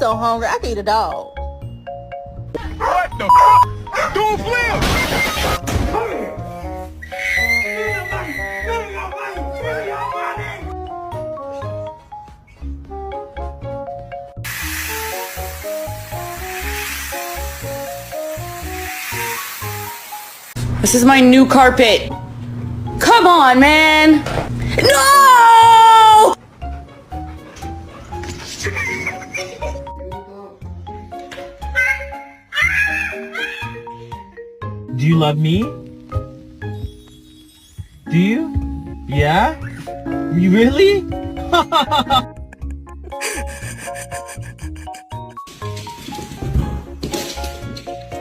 so hungry. I could eat a dog. What the fuck? Do a flip! This is my new carpet. Come on, man. No! Do you love me? Do you? Yeah? You really?